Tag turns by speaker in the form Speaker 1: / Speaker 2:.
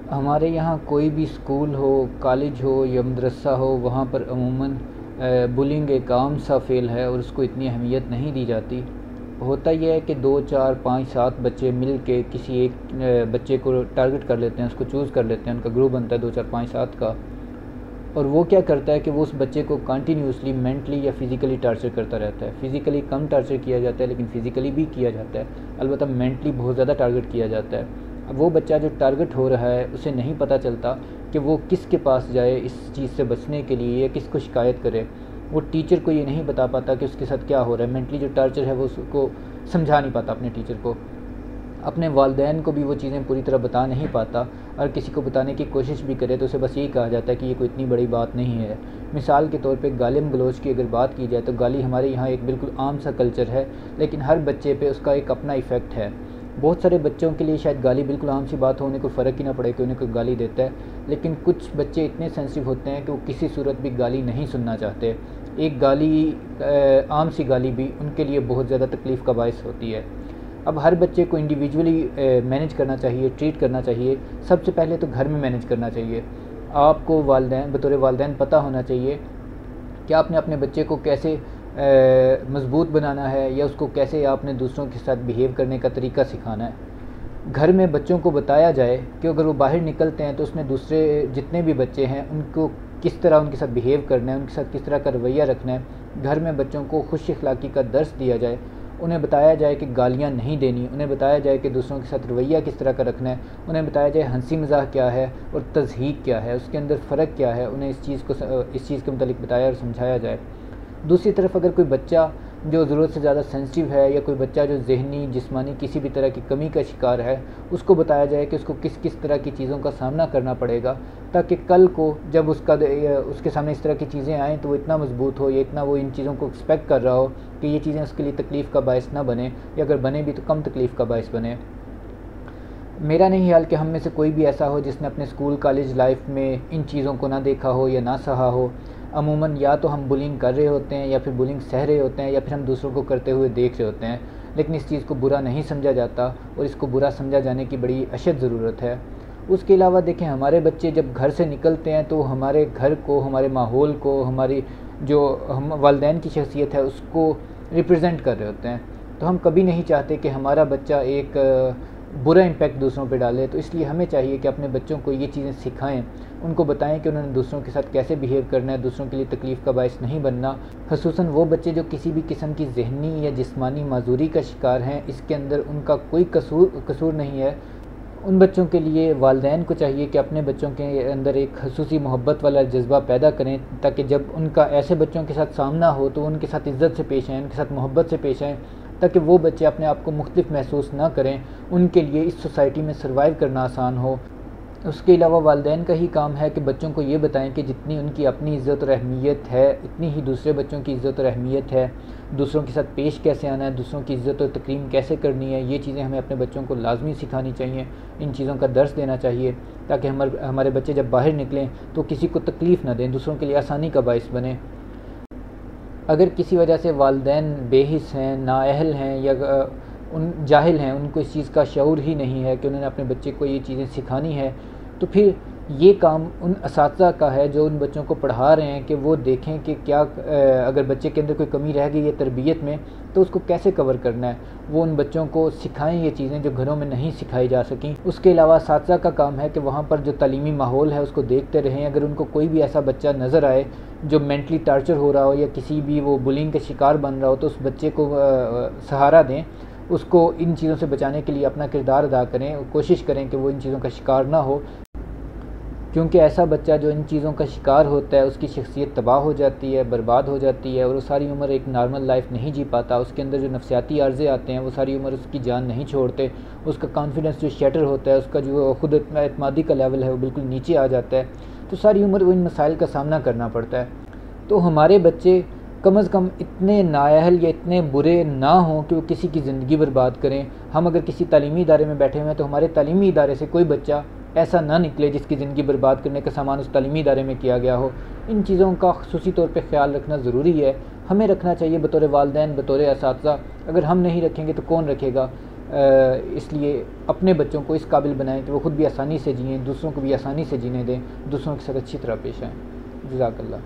Speaker 1: हमारे यहाँ कोई भी स्कूल हो, कॉलेज हो या मदरसा हो, वहाँ पर अमूमन बुलिंग एक आम सा फ़ेल है और उसको इतनी अहमियत नहीं दी जाती। होता यह है कि 2, 4, 5, 7 बच्चे मिल के किसी एक बच्चे को टारगेट कर लेते हैं, उसको चूज़ कर लेते हैं, उनका ग्रुप बनता है 2, 4, 5, 7 का। और वो क्या करता है कि वो उस बच्चे को कंटिन्यूसली मेंटली या फिज़िकली टार्चर करता रहता है। फ़िज़िकली कम टार्चर किया जाता है, लेकिन फ़िज़िकली भी किया जाता है। अलबत्ता मेंटली बहुत ज़्यादा टारगेट किया जाता है। अब वो बच्चा जो टारगेट हो रहा है, उसे नहीं पता चलता कि वो किसके पास जाए इस चीज़ से बचने के लिए या किसको शिकायत करे। वो टीचर को ये नहीं बता पाता कि उसके साथ क्या हो रहा है। मेंटली जो टार्चर है वो उसको समझा नहीं पाता अपने टीचर को। अपने वालिदैन को भी वो चीज़ें पूरी तरह बता नहीं पाता, और किसी को बताने की कोशिश भी करे तो उसे बस यही कहा जाता है कि ये कोई इतनी बड़ी बात नहीं है। मिसाल के तौर पे गालिम गलोच की अगर बात की जाए तो गाली हमारे यहाँ एक बिल्कुल आम सा कल्चर है, लेकिन हर बच्चे पे उसका एक अपना इफ़ेक्ट है। बहुत सारे बच्चों के लिए शायद गाली बिल्कुल आम सी बात हो, उन्हें कोई फ़र्क ही ना पड़े कि उन्हें कोई गाली देता है, लेकिन कुछ बच्चे इतने सेंसिटिव होते हैं कि वो किसी सूरत भी गाली नहीं सुनना चाहते। एक गाली आम सी गाली भी उनके लिए बहुत ज़्यादा तकलीफ़ का बायस होती है। अब हर बच्चे को इंडिविजुअली मैनेज करना चाहिए, ट्रीट करना चाहिए। सबसे पहले तो घर में मैनेज करना चाहिए। आपको वालिदैन बतौर वालिदैन पता होना चाहिए कि आपने अपने बच्चे को कैसे मज़बूत बनाना है, या उसको कैसे आपने दूसरों के साथ बिहेव करने का तरीका सिखाना है। घर में बच्चों को बताया जाए कि अगर वो बाहर निकलते हैं तो उसमें दूसरे जितने भी बच्चे हैं उनको किस तरह उनके साथ बिहेव करना है, उनके साथ किस तरह का रवैया रखना है। घर में बच्चों को खुश अखलाक़ी का दर्स दिया जाए, उन्हें बताया जाए कि गालियाँ नहीं देनी, उन्हें बताया जाए कि दूसरों के साथ रवैया किस तरह का रखना है, उन्हें बताया जाए हंसी मज़ाक क्या है और तज़हीक क्या है, उसके अंदर फ़र्क क्या है, उन्हें इस चीज़ के मुतालिक बताया और समझाया जाए। दूसरी तरफ अगर कोई बच्चा जो ज़रूरत से ज़्यादा सेंसिटिव है, या कोई बच्चा जो ज़हनी जिस्मानी किसी भी तरह की कमी का शिकार है, उसको बताया जाए कि उसको किस किस तरह की चीज़ों का सामना करना पड़ेगा, ताकि कल को जब उसके सामने इस तरह की चीज़ें आएँ तो वो इतना मजबूत हो, या इतना वो इन चीज़ों को एक्सपेक्ट कर रहा हो कि ये चीज़ें उसके लिए तकलीफ़ का बायस ना बने, या अगर बने भी तो कम तकलीफ़ का बायस बने। मेरा नहीं ख्याल कि हम में से कोई भी ऐसा हो जिसने अपने स्कूल कॉलेज लाइफ में इन चीज़ों को ना देखा हो या ना सहा हो। अमूमन या तो हम बुलिंग कर रहे होते हैं, या फिर बुलिंग सह रहे होते हैं, या फिर हम दूसरों को करते हुए देख रहे होते हैं, लेकिन इस चीज़ को बुरा नहीं समझा जाता, और इसको बुरा समझा जाने की बड़ी अशद ज़रूरत है। उसके अलावा देखें, हमारे बच्चे जब घर से निकलते हैं तो हमारे घर को, हमारे माहौल को, हमारी जो हम वालिदैन की शख्सियत है उसको रिप्रेजेंट कर रहे होते हैं। तो हम कभी नहीं चाहते कि हमारा बच्चा एक बुरा इम्पैक्ट दूसरों पे डाले। तो इसलिए हमें चाहिए कि अपने बच्चों को ये चीज़ें सिखाएं, उनको बताएं कि उन्होंने दूसरों के साथ कैसे बिहेव करना है, दूसरों के लिए तकलीफ़ का बायस नहीं बनना। ख़ुसूसन वो बच्चे जो किसी भी किस्म की ज़हनी या जिस्मानी माजूरी का शिकार हैं, इसके अंदर उनका कोई कसूर नहीं है। उन बच्चों के लिए वालिदैन को चाहिए कि अपने बच्चों के अंदर एक ख़ुसूसी मोहब्बत वाला जज्बा पैदा करें, ताकि जब उनका ऐसे बच्चों के साथ सामना हो तो उनके साथ इज़्ज़त से पेश आएँ, उनके साथ मोहब्बत से पेश आएँ, ताकि वो बच्चे अपने आप को मुख्तलिफ महसूस ना करें, उनके लिए इस सोसाइटी में सर्वाइव करना आसान हो। उसके अलावा वालिदैन का ही काम है कि बच्चों को ये बताएं कि जितनी उनकी अपनी इज़्ज़त और अहमियत है, इतनी ही दूसरे बच्चों की इज़्ज़त और अहमियत है। दूसरों के साथ पेश कैसे आना है, दूसरों की इज़्ज़त और तकरीम कैसे करनी है, ये चीज़ें हमें अपने बच्चों को लाजमी सिखानी चाहिए। इन चीज़ों का दर्स देना चाहिए, ताकि हमारे बच्चे जब बाहर निकलें तो किसी को तकलीफ़ ना दें, दूसरों के लिए आसानी का बायस बने। अगर किसी वजह से वालिदैन बेहिस हैं, नाअहल हैं, या उन जाहिल हैं, उनको इस चीज़ का शऊर ही नहीं है कि उन्होंने अपने बच्चे को ये चीज़ें सिखानी है, तो फिर ये काम उन असातिज़ा का है जो उन बच्चों को पढ़ा रहे हैं कि वो देखें कि क्या अगर बच्चे के अंदर कोई कमी रह गई है तरबियत में तो उसको कैसे कवर करना है। वो उन बच्चों को सिखाएं ये चीज़ें जो घरों में नहीं सिखाई जा सकें। उसके अलावा असातिज़ा का काम है कि वहाँ पर जो तालीमी माहौल है उसको देखते रहें। अगर उनको कोई भी ऐसा बच्चा नज़र आए जो मेंटली टार्चर हो रहा हो या किसी भी वो बुलिंग का शिकार बन रहा हो, तो उस बच्चे को सहारा दें, उसको इन चीज़ों से बचाने के लिए अपना किरदार अदा करें, कोशिश करें कि वो इन चीज़ों का शिकार ना हो। क्योंकि ऐसा बच्चा जो इन चीज़ों का शिकार होता है उसकी शख्सियत तबाह हो जाती है, बर्बाद हो जाती है, और वो सारी उम्र एक नॉर्मल लाइफ नहीं जी पाता। उसके अंदर जो नफ्सियाती आर्ज़े आते हैं वो सारी उम्र उसकी जान नहीं छोड़ते। उसका कॉन्फिडेंस जो शैटर होता है, उसका जो खुद एतमादी का लेवल है वो बिल्कुल नीचे आ जाता है। तो सारी उम्र वो इन मसाइल का सामना करना पड़ता है। तो हमारे बच्चे कम अज़ कम इतने नाअहल या इतने बुरे ना हों कि वो किसी की ज़िंदगी बर्बाद करें। हम अगर किसी तालीमी इदारे में बैठे हुए हैं तो हमारे तालीमी इदारे से कोई बच्चा ऐसा ना निकले जिसकी ज़िंदगी बर्बाद करने का सामान उस तालीमी इदारे में किया गया हो। इन चीज़ों का ख़ुसूसी तौर पे ख्याल रखना ज़रूरी है, हमें रखना चाहिए बतौर वालिदैन, बतौर असातिज़ा। अगर हम नहीं रखेंगे तो कौन रखेगा। इसलिए अपने बच्चों को इस काबिल बनाएं कि वो ख़ुद भी आसानी से जिएँ, दूसरों को भी आसानी से जीने दें, दूसरों के साथ अच्छी तरह पेश आएँ। जज़ाकल्लाह।